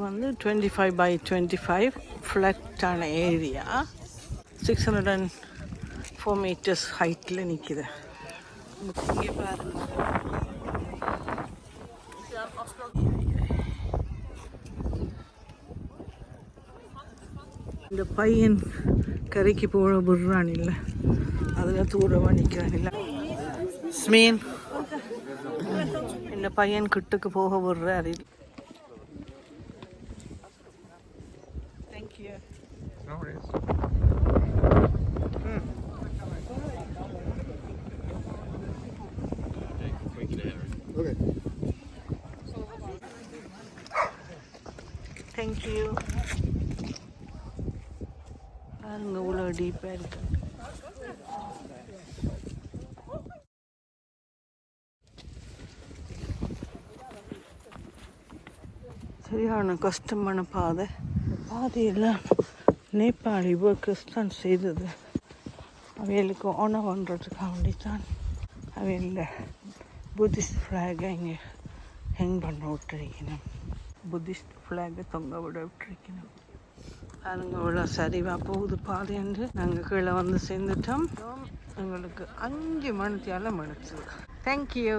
வந்து 25 by 25 ஃப்ளட்டான area. 604 meters ஹைட்டில் நிற்கிது. இங்கே பாருங்க, இந்த பையன் கரைக்கு போக விடுறான் இல்லை, அதில் தூரமாக நிற்கிறான் இல்லை. ஸ்மீன் இந்த பையன் கிட்டுக்கு போக விடுறாரு. தேங்க்யூ. தேங்க்யூ. பாருங்க இவ்வளோ டீப்பாக இருக்கு. சரியான கஷ்டமான பாதையெல்லாம் நேபாளி ஒர்க்கர்ஸ் தான் செய்தது. அவைகளுக்கு ஓனர் பண்ணுறதுக்காக வேண்டித்தான் அவையில் புத்திஸ்ட் ஃப்ளாகை இங்கே ஹேங் பண்ண விட்டுருக்கணும். புத்திஸ்ட் ஃப்ளாகை தொங்க விட விட்டுருக்கணும். அதுங்க இவ்வளோ சரிவாக போகுது பாதை என்று நாங்கள் கீழே வந்து சேர்ந்துட்டோம். எங்களுக்கு 5 மணித்தியால் மணிச்சு. தேங்க்யூ.